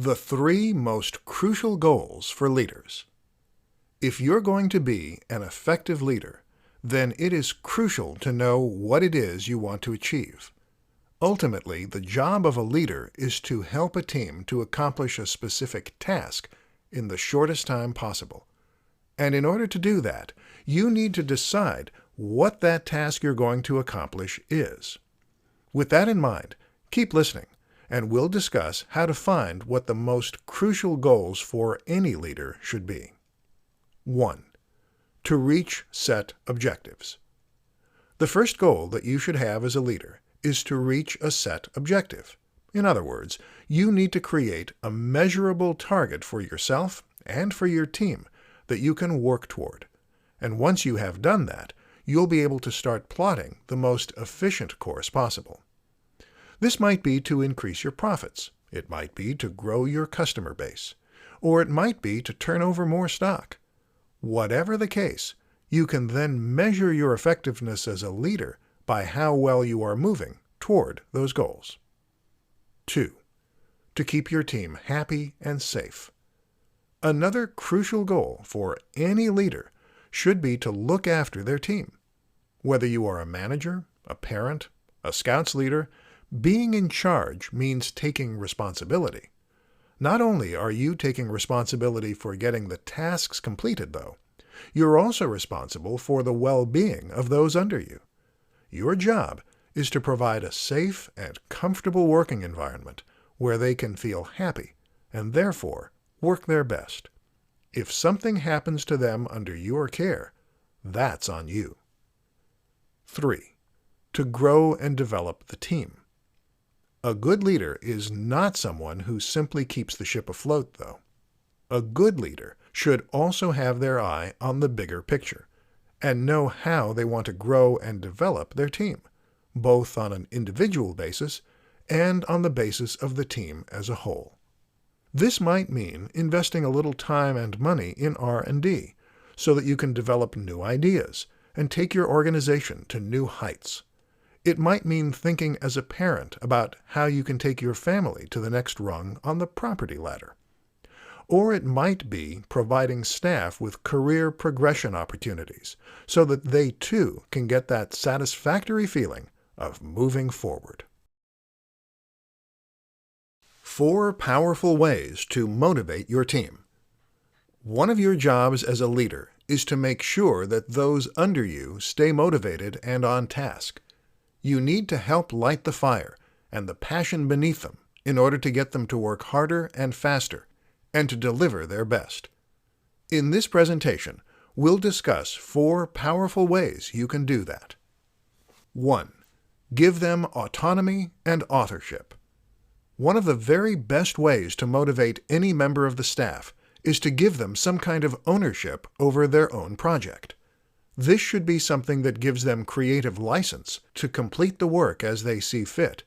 The 3 most crucial goals for leaders. If you're going to be an effective leader, then it is crucial to know what it is you want to achieve. Ultimately, the job of a leader is to help a team to accomplish a specific task in the shortest time possible. And in order to do that, you need to decide what that task you're going to accomplish is. With that in mind, keep listening, and we'll discuss how to find what the most crucial goals for any leader should be. 1. To reach set objectives. The first goal that you should have as a leader is to reach a set objective. In other words, you need to create a measurable target for yourself and for your team that you can work toward. And once you have done that, you'll be able to start plotting the most efficient course possible. This might be to increase your profits. It might be to grow your customer base. Or it might be to turn over more stock. Whatever the case, you can then measure your effectiveness as a leader by how well you are moving toward those goals. 2. To keep your team happy and safe. Another crucial goal for any leader should be to look after their team. Whether you are a manager, a parent, a Scouts leader, being in charge means taking responsibility. Not only are you taking responsibility for getting the tasks completed, though, you're also responsible for the well-being of those under you. Your job is to provide a safe and comfortable working environment where they can feel happy and therefore work their best. If something happens to them under your care, that's on you. 3. To grow and develop the team. A good leader is not someone who simply keeps the ship afloat, though. A good leader should also have their eye on the bigger picture and know how they want to grow and develop their team, both on an individual basis and on the basis of the team as a whole. This might mean investing a little time and money in R&D so that you can develop new ideas and take your organization to new heights. It might mean thinking as a parent about how you can take your family to the next rung on the property ladder. Or it might be providing staff with career progression opportunities so that they too can get that satisfactory feeling of moving forward. 4 powerful ways to motivate your team. One of your jobs as a leader is to make sure that those under you stay motivated and on task. You need to help light the fire and the passion beneath them in order to get them to work harder and faster and to deliver their best. In this presentation, we'll discuss 4 powerful ways you can do that. 1. Give them autonomy and authorship. One of the very best ways to motivate any member of the staff is to give them some kind of ownership over their own project. This should be something that gives them creative license to complete the work as they see fit,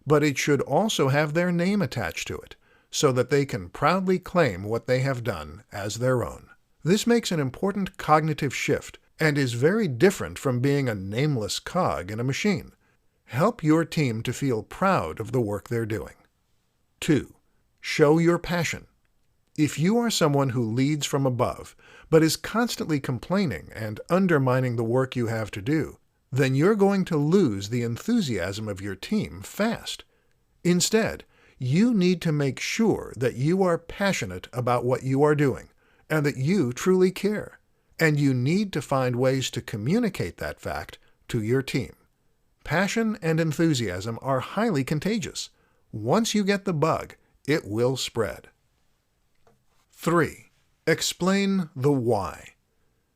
but it should also have their name attached to it, so that they can proudly claim what they have done as their own. This makes an important cognitive shift and is very different from being a nameless cog in a machine. Help your team to feel proud of the work they're doing. 2. Show your passion. If you are someone who leads from above, but is constantly complaining and undermining the work you have to do, then you're going to lose the enthusiasm of your team fast. Instead, you need to make sure that you are passionate about what you are doing and that you truly care. And you need to find ways to communicate that fact to your team. Passion and enthusiasm are highly contagious. Once you get the bug, it will spread. 3. Explain the why.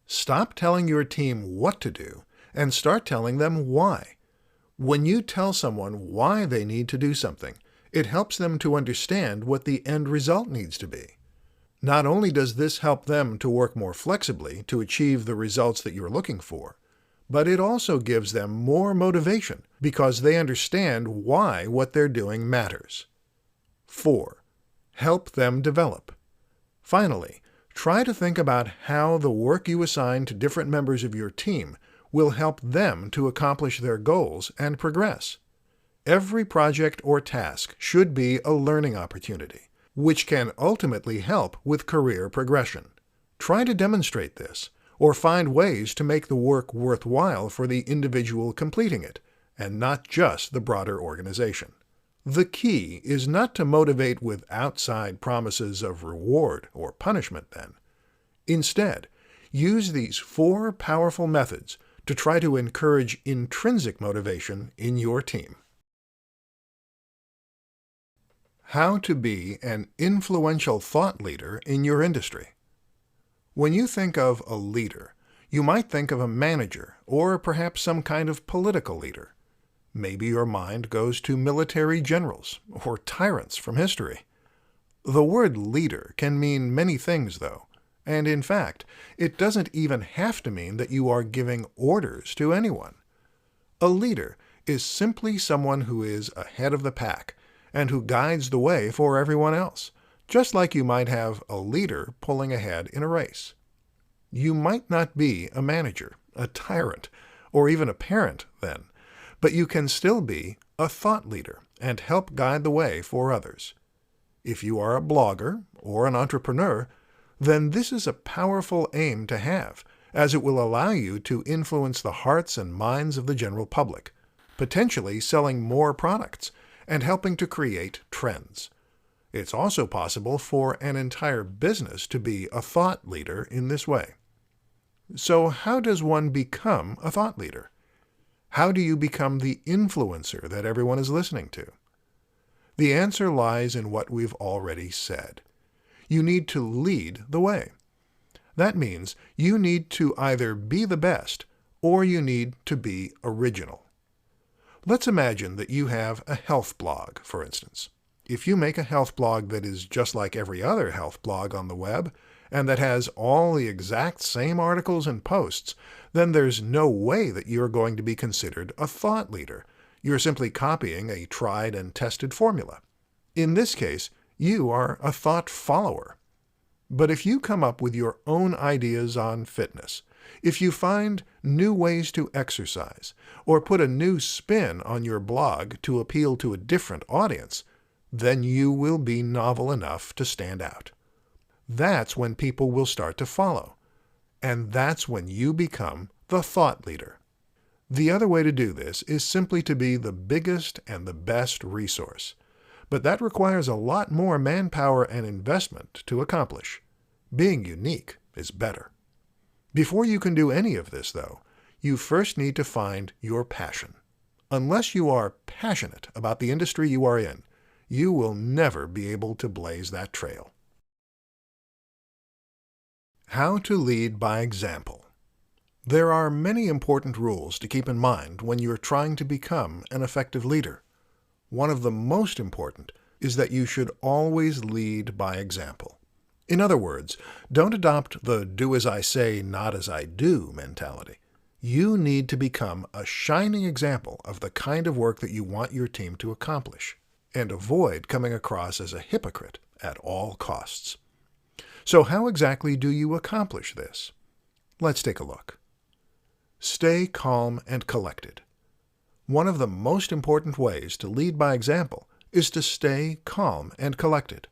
Stop telling your team what to do and start telling them why. When you tell someone why they need to do something, it helps them to understand what the end result needs to be. Not only does this help them to work more flexibly to achieve the results that you're looking for, but it also gives them more motivation because they understand why what they're doing matters. 4. Help them develop. Finally, try to think about how the work you assign to different members of your team will help them to accomplish their goals and progress. Every project or task should be a learning opportunity, which can ultimately help with career progression. Try to demonstrate this, or find ways to make the work worthwhile for the individual completing it, and not just the broader organization. The key is not to motivate with outside promises of reward or punishment then. Instead, use these 4 powerful methods to try to encourage intrinsic motivation in your team. How to be an influential thought leader in your industry. When you think of a leader, you might think of a manager or perhaps some kind of political leader. Maybe your mind goes to military generals or tyrants from history. The word leader can mean many things, though, and in fact, it doesn't even have to mean that you are giving orders to anyone. A leader is simply someone who is ahead of the pack and who guides the way for everyone else, just like you might have a leader pulling ahead in a race. You might not be a manager, a tyrant, or even a parent then, but you can still be a thought leader and help guide the way for others. If you are a blogger or an entrepreneur, then this is a powerful aim to have, as it will allow you to influence the hearts and minds of the general public, potentially selling more products and helping to create trends. It's also possible for an entire business to be a thought leader in this way. So how does one become a thought leader? How do you become the influencer that everyone is listening to? The answer lies in what we've already said. You need to lead the way. That means you need to either be the best or you need to be original. Let's imagine that you have a health blog, for instance. If you make a health blog that is just like every other health blog on the web, and that has all the exact same articles and posts, then there's no way that you're going to be considered a thought leader. You're simply copying a tried and tested formula. In this case, you are a thought follower. But if you come up with your own ideas on fitness, if you find new ways to exercise, or put a new spin on your blog to appeal to a different audience, then you will be novel enough to stand out. That's when people will start to follow. And that's when you become the thought leader. The other way to do this is simply to be the biggest and the best resource. But that requires a lot more manpower and investment to accomplish. Being unique is better. Before you can do any of this, though, you first need to find your passion. Unless you are passionate about the industry you are in, you will never be able to blaze that trail. How to lead by example. There are many important rules to keep in mind when you're trying to become an effective leader. One of the most important is that you should always lead by example. In other words, don't adopt the do as I say, not as I do mentality. You need to become a shining example of the kind of work that you want your team to accomplish, and avoid coming across as a hypocrite at all costs. So how exactly do you accomplish this? Let's take a look. Stay calm and collected. One of the most important ways to lead by example is to stay calm and collected.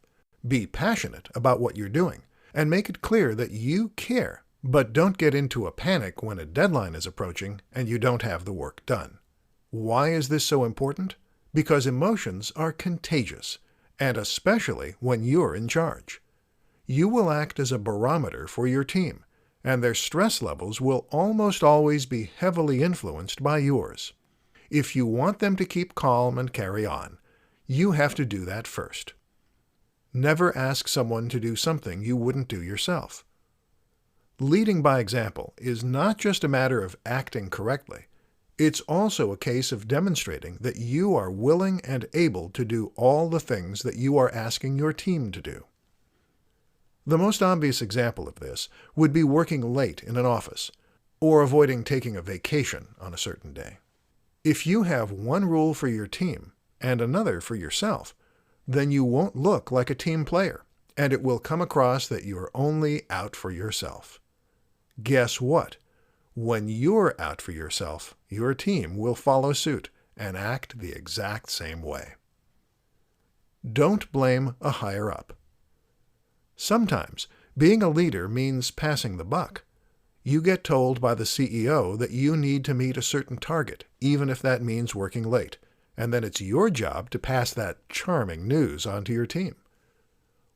Be passionate about what you're doing, and make it clear that you care, but don't get into a panic when a deadline is approaching and you don't have the work done. Why is this so important? Because emotions are contagious, and especially when you're in charge. You will act as a barometer for your team, and their stress levels will almost always be heavily influenced by yours. If you want them to keep calm and carry on, you have to do that first. Never ask someone to do something you wouldn't do yourself. Leading by example is not just a matter of acting correctly. It's also a case of demonstrating that you are willing and able to do all the things that you are asking your team to do. The most obvious example of this would be working late in an office, or avoiding taking a vacation on a certain day. If you have one rule for your team and another for yourself, then you won't look like a team player, and it will come across that you're only out for yourself. Guess what? When you're out for yourself, your team will follow suit and act the exact same way. Don't blame a higher-up. Sometimes being a leader means passing the buck. You get told by the CEO that you need to meet a certain target, even if that means working late, and then it's your job to pass that charming news on to your team.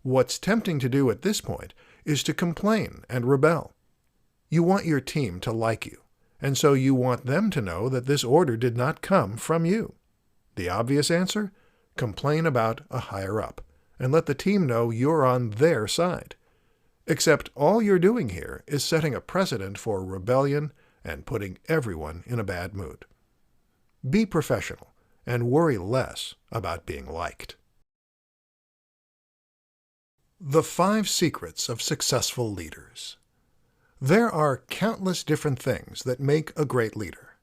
What's tempting to do at this point is to complain and rebel. You want your team to like you, and so you want them to know that this order did not come from you. The obvious answer? Complain about a higher-up, and let the team know you're on their side. Except all you're doing here is setting a precedent for rebellion and putting everyone in a bad mood. Be professional and worry less about being liked. The 5 Secrets of Successful Leaders. There are countless different things that make a great leader.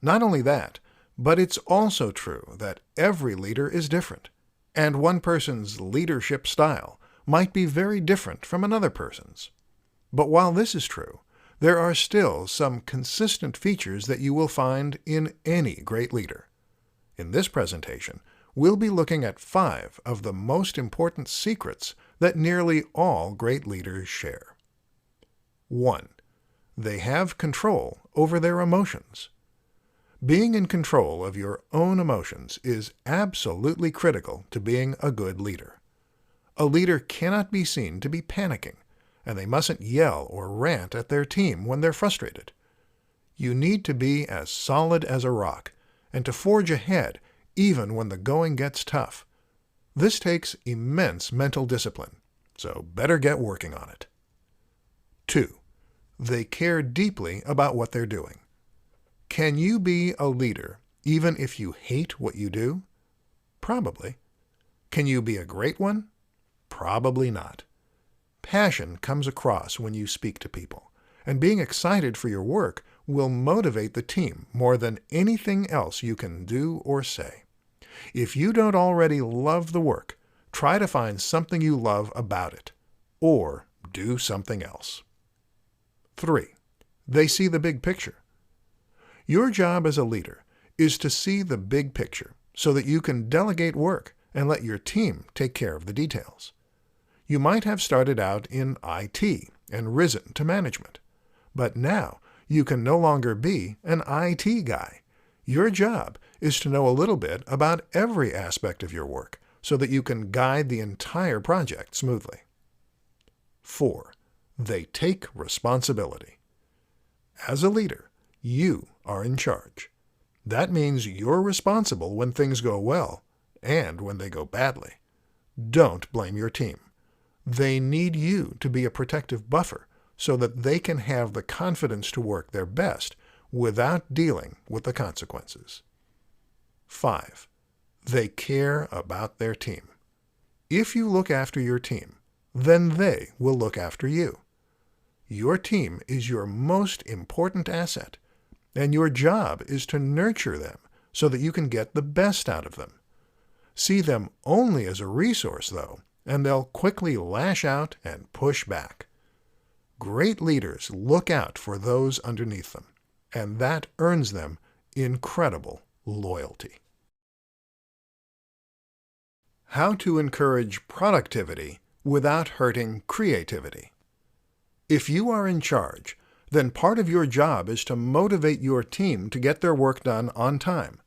Not only that, but it's also true that every leader is different, and one person's leadership style might be very different from another person's. But while this is true, there are still some consistent features that you will find in any great leader. In this presentation, we'll be looking at 5 of the most important secrets that nearly all great leaders share. 1. They have control over their emotions. Being in control of your own emotions is absolutely critical to being a good leader. A leader cannot be seen to be panicking, and they mustn't yell or rant at their team when they're frustrated. You need to be as solid as a rock and to forge ahead even when the going gets tough. This takes immense mental discipline, so better get working on it. 2. They care deeply about what they're doing. Can you be a leader even if you hate what you do? Probably. Can you be a great one? Probably not. Passion comes across when you speak to people, and being excited for your work will motivate the team more than anything else you can do or say. If you don't already love the work, try to find something you love about it, or do something else. 3. They see the big picture. Your job as a leader is to see the big picture so that you can delegate work and let your team take care of the details. You might have started out in IT and risen to management, but now you can no longer be an IT guy. Your job is to know a little bit about every aspect of your work so that you can guide the entire project smoothly. 4. They take responsibility. As a leader, you are in charge. That means you're responsible when things go well and when they go badly. Don't blame your team. They need you to be a protective buffer so that they can have the confidence to work their best without dealing with the consequences. 5. They care about their team. If you look after your team, then they will look after you. Your team is your most important asset, and your job is to nurture them so that you can get the best out of them. See them only as a resource, though, and they'll quickly lash out and push back. Great leaders look out for those underneath them, and that earns them incredible loyalty. How to encourage productivity without hurting creativity. If you are in charge, then part of your job is to motivate your team to get their work done on time.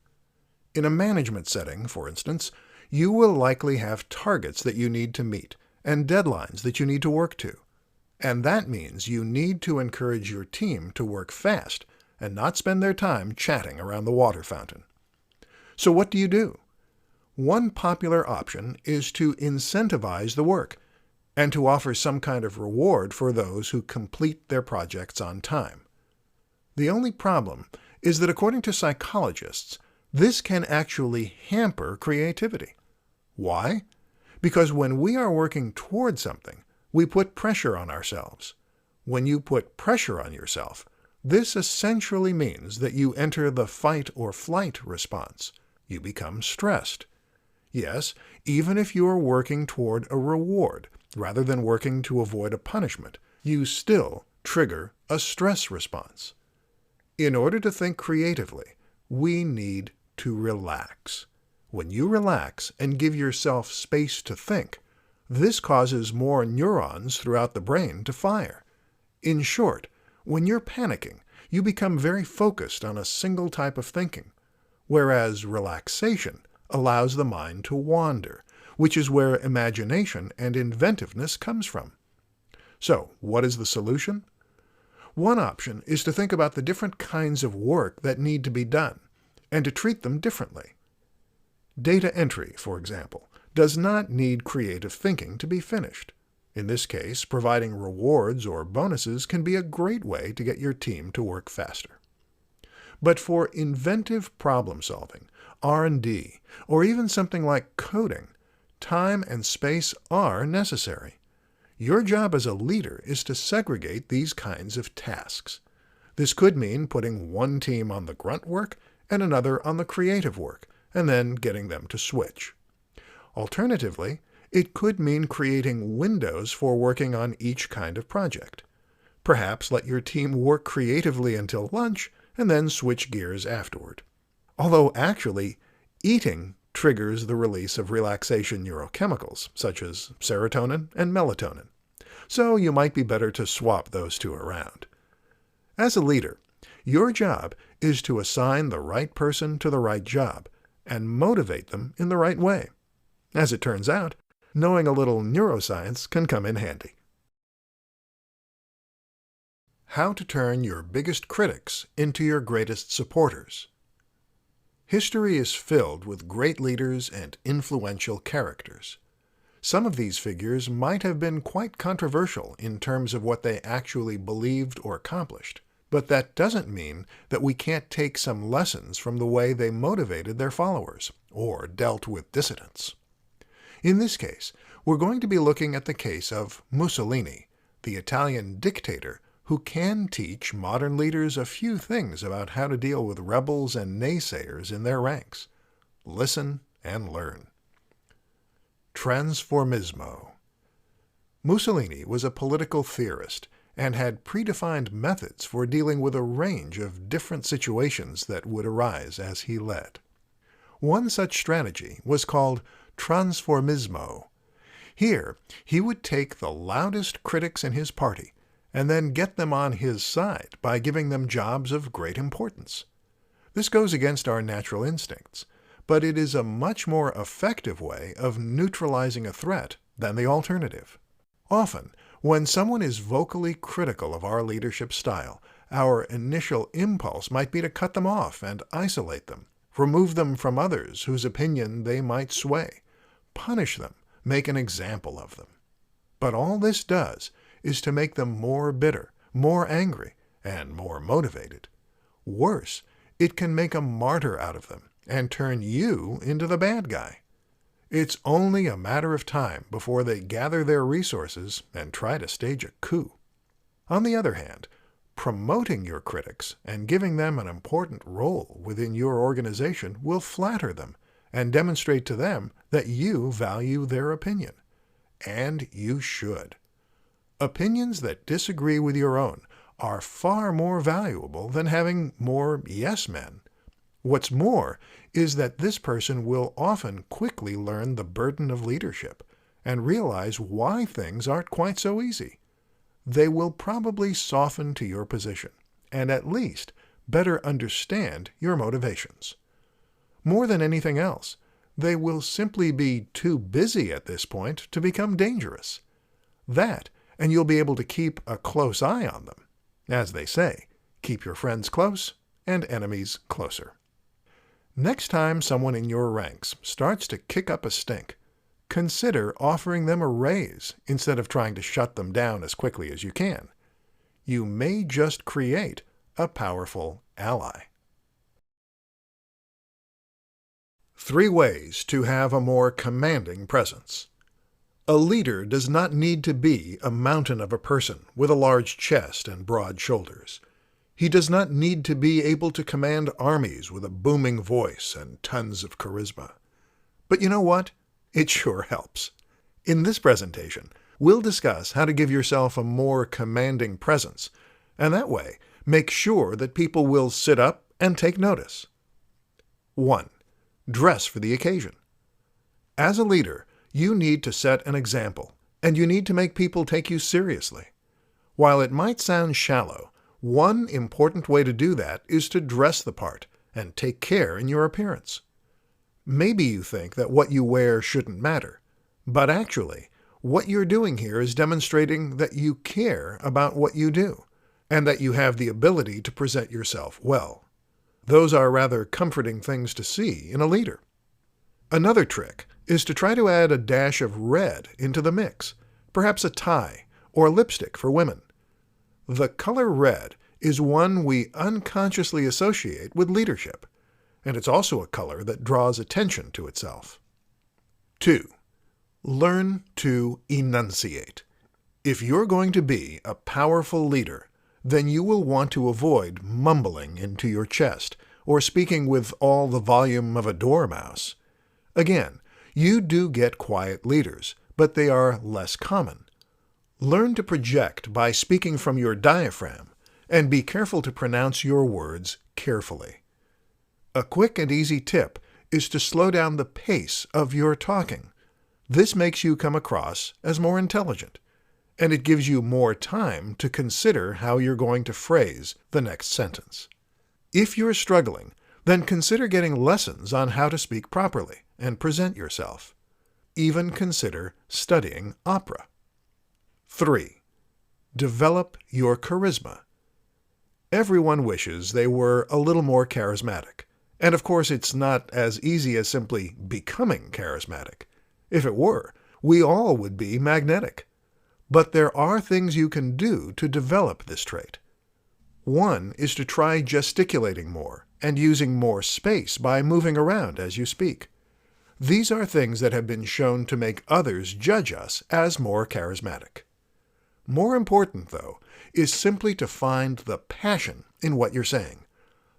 In a management setting, for instance, you will likely have targets that you need to meet and deadlines that you need to work to. And that means you need to encourage your team to work fast and not spend their time chatting around the water fountain. So what do? One popular option is to incentivize the work and to offer some kind of reward for those who complete their projects on time. The only problem is that according to psychologists, this can actually hamper creativity. Why? Because when we are working toward something, we put pressure on ourselves. When you put pressure on yourself, this essentially means that you enter the fight or flight response. You become stressed. Yes, even if you are working toward a reward rather than working to avoid a punishment, you still trigger a stress response. In order to think creatively, we need to relax. When you relax and give yourself space to think, this causes more neurons throughout the brain to fire. In short, when you're panicking, you become very focused on a single type of thinking, whereas relaxation allows the mind to wander, which is where imagination and inventiveness comes from. So, what is the solution? One option is to think about the different kinds of work that need to be done, and to treat them differently. Data entry, for example, does not need creative thinking to be finished. In this case, providing rewards or bonuses can be a great way to get your team to work faster. But for inventive problem-solving, R&D, or even something like coding, time and space are necessary. Your job as a leader is to segregate these kinds of tasks. This could mean putting one team on the grunt work and another on the creative work, and then getting them to switch. Alternatively, it could mean creating windows for working on each kind of project. Perhaps let your team work creatively until lunch and then switch gears afterward. Although actually, eating triggers the release of relaxation neurochemicals, such as serotonin and melatonin. So you might be better to swap those two around. As a leader, your job is to assign the right person to the right job and motivate them in the right way. As it turns out, knowing a little neuroscience can come in handy. How to turn your biggest critics into your greatest supporters. History is filled with great leaders and influential characters. Some of these figures might have been quite controversial in terms of what they actually believed or accomplished, but that doesn't mean that we can't take some lessons from the way they motivated their followers or dealt with dissidents. In this case, we're going to be looking at the case of Mussolini, the Italian dictator who can teach modern leaders a few things about how to deal with rebels and naysayers in their ranks. Listen and learn. Transformismo. Mussolini was a political theorist and had predefined methods for dealing with a range of different situations that would arise as he led. One such strategy was called transformismo. Here, he would take the loudest critics in his party and then get them on his side by giving them jobs of great importance. This goes against our natural instincts, but it is a much more effective way of neutralizing a threat than the alternative. Often, when someone is vocally critical of our leadership style, our initial impulse might be to cut them off and isolate them, remove them from others whose opinion they might sway, punish them, make an example of them. But all this does is to make them more bitter, more angry, and more motivated. Worse, it can make a martyr out of them and turn you into the bad guy. It's only a matter of time before they gather their resources and try to stage a coup. On the other hand, promoting your critics and giving them an important role within your organization will flatter them and demonstrate to them that you value their opinion. And you should. Opinions that disagree with your own are far more valuable than having more yes men. What's more is that this person will often quickly learn the burden of leadership and realize why things aren't quite so easy. They will probably soften to your position and at least better understand your motivations. More than anything else, they will simply be too busy at this point to become dangerous. That, and you'll be able to keep a close eye on them. As they say, keep your friends close and enemies closer. Next time someone in your ranks starts to kick up a stink, consider offering them a raise instead of trying to shut them down as quickly as you can. You may just create a powerful ally. 3 ways to have a more commanding presence. A leader does not need to be a mountain of a person with a large chest and broad shoulders. He does not need to be able to command armies with a booming voice and tons of charisma. But you know what? It sure helps. In this presentation, we'll discuss how to give yourself a more commanding presence, and that way, make sure that people will sit up and take notice. 1. Dress for the occasion. As a leader, you need to set an example, and you need to make people take you seriously. While it might sound shallow, one important way to do that is to dress the part and take care in your appearance. Maybe you think that what you wear shouldn't matter, but actually, what you're doing here is demonstrating that you care about what you do, and that you have the ability to present yourself well. Those are rather comforting things to see in a leader. Another trick is to try to add a dash of red into the mix, perhaps a tie or lipstick for women. The color red is one we unconsciously associate with leadership, and it's also a color that draws attention to itself. 2. Learn to enunciate. If you're going to be a powerful leader, then you will want to avoid mumbling into your chest or speaking with all the volume of a dormouse. Again, you do get quiet leaders, but they are less common. Learn to project by speaking from your diaphragm, and be careful to pronounce your words carefully. A quick and easy tip is to slow down the pace of your talking. This makes you come across as more intelligent, and it gives you more time to consider how you're going to phrase the next sentence. If you're struggling, then consider getting lessons on how to speak properly and present yourself. Even consider studying opera. 3. Develop your charisma. Everyone wishes they were a little more charismatic, and of course it's not as easy as simply becoming charismatic. If it were, we all would be magnetic. But there are things you can do to develop this trait. One is to try gesticulating more and using more space by moving around as you speak. These are things that have been shown to make others judge us as more charismatic. More important, though, is simply to find the passion in what you're saying.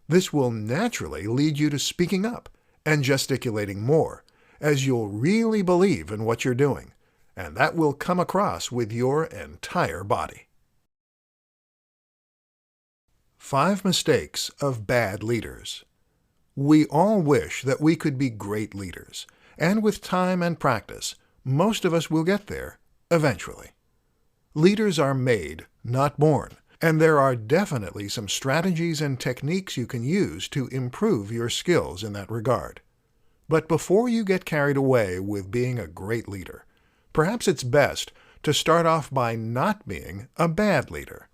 This will naturally lead you to speaking up and gesticulating more, as you'll really believe in what you're doing, and that will come across with your entire body. 5 mistakes of bad leaders. We all wish that we could be great leaders, and with time and practice, most of us will get there eventually. Leaders are made, not born, and there are definitely some strategies and techniques you can use to improve your skills in that regard. But before you get carried away with being a great leader, perhaps it's best to start off by not being a bad leader.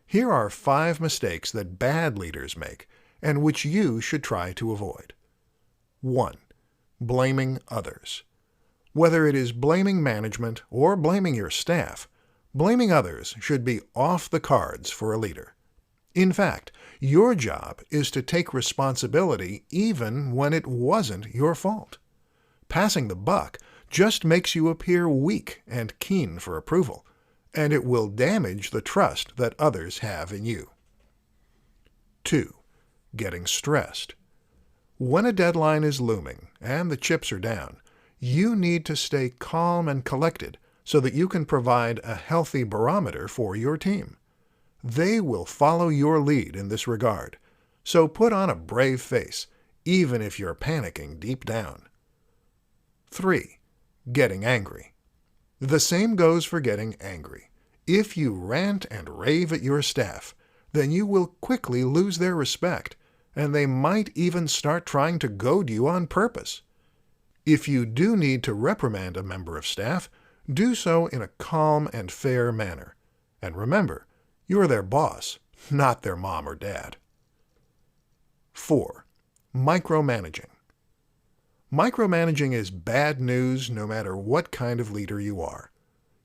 Here are 5 mistakes that bad leaders make and which you should try to avoid. 1. Blaming others. Whether it is blaming management or blaming your staff, blaming others should be off the cards for a leader. In fact, your job is to take responsibility even when it wasn't your fault. Passing the buck just makes you appear weak and keen for approval, and it will damage the trust that others have in you. 2. Getting stressed. When a deadline is looming and the chips are down, you need to stay calm and collected so that you can provide a healthy barometer for your team. They will follow your lead in this regard, so put on a brave face, even if you're panicking deep down. 3. Getting angry. The same goes for getting angry. If you rant and rave at your staff, then you will quickly lose their respect, and they might even start trying to goad you on purpose. If you do need to reprimand a member of staff, do so in a calm and fair manner. And remember, you're their boss, not their mom or dad. 4. Micromanaging. Micromanaging is bad news no matter what kind of leader you are.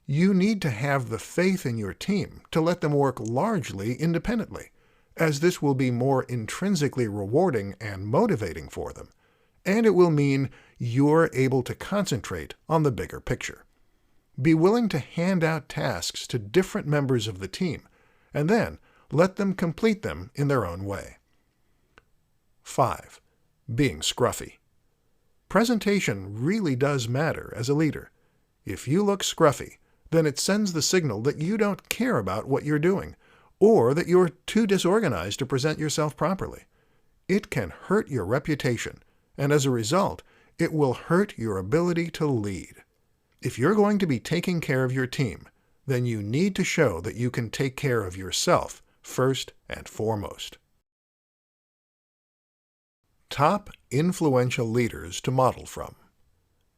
You need to have the faith in your team to let them work largely independently, as this will be more intrinsically rewarding and motivating for them, and it will mean you're able to concentrate on the bigger picture. Be willing to hand out tasks to different members of the team, and then let them complete them in their own way. 5. Being scruffy. Presentation really does matter as a leader. If you look scruffy, then it sends the signal that you don't care about what you're doing, or that you're too disorganized to present yourself properly. It can hurt your reputation, and as a result, it will hurt your ability to lead. If you're going to be taking care of your team, then you need to show that you can take care of yourself first and foremost. Top influential leaders to model from.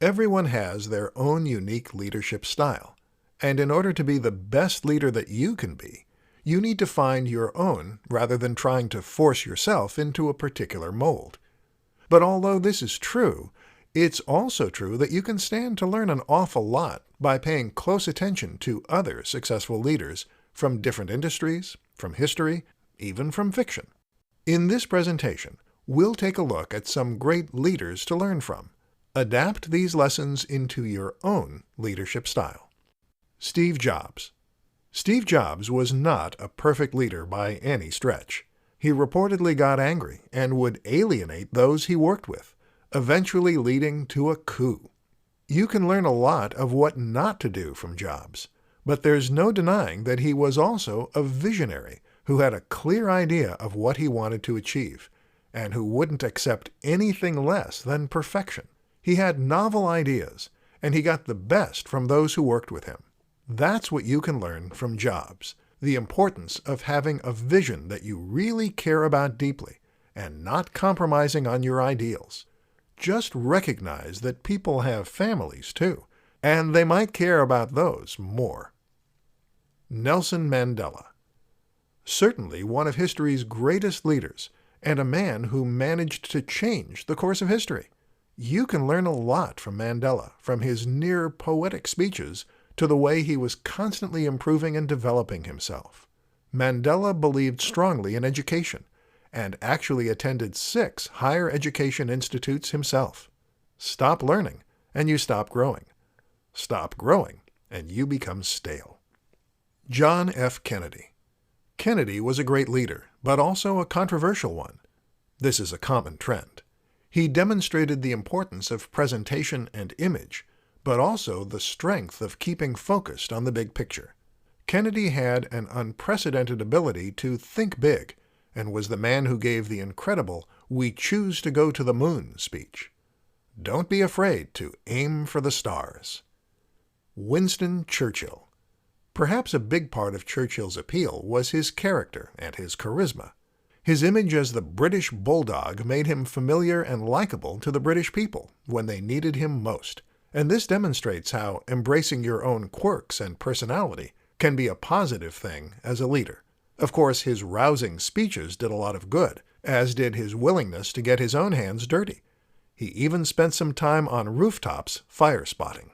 Everyone has their own unique leadership style, and in order to be the best leader that you can be, you need to find your own rather than trying to force yourself into a particular mold. But although this is true, it's also true that you can stand to learn an awful lot by paying close attention to other successful leaders from different industries, from history, even from fiction. In this presentation, we'll take a look at some great leaders to learn from. Adapt these lessons into your own leadership style. Steve Jobs. Steve Jobs was not a perfect leader by any stretch. He reportedly got angry and would alienate those he worked with, eventually leading to a coup. You can learn a lot of what not to do from Jobs, but there's no denying that he was also a visionary who had a clear idea of what he wanted to achieve, and who wouldn't accept anything less than perfection. He had novel ideas, and he got the best from those who worked with him. That's what you can learn from Jobs, the importance of having a vision that you really care about deeply, and not compromising on your ideals. Just recognize that people have families too, and they might care about those more. Nelson Mandela. Certainly one of history's greatest leaders, and a man who managed to change the course of history. You can learn a lot from Mandela, from his near-poetic speeches to the way he was constantly improving and developing himself. Mandela believed strongly in education, and actually attended 6 higher education institutes himself. Stop learning, and you stop growing. Stop growing, and you become stale. John F. Kennedy. Kennedy was a great leader, but also a controversial one. This is a common trend. He demonstrated the importance of presentation and image, but also the strength of keeping focused on the big picture. Kennedy had an unprecedented ability to think big, and was the man who gave the incredible "We choose to go to the moon" speech. Don't be afraid to aim for the stars. Winston Churchill. Perhaps a big part of Churchill's appeal was his character and his charisma. His image as the British bulldog made him familiar and likable to the British people when they needed him most, and this demonstrates how embracing your own quirks and personality can be a positive thing as a leader. Of course, his rousing speeches did a lot of good, as did his willingness to get his own hands dirty. He even spent some time on rooftops fire spotting.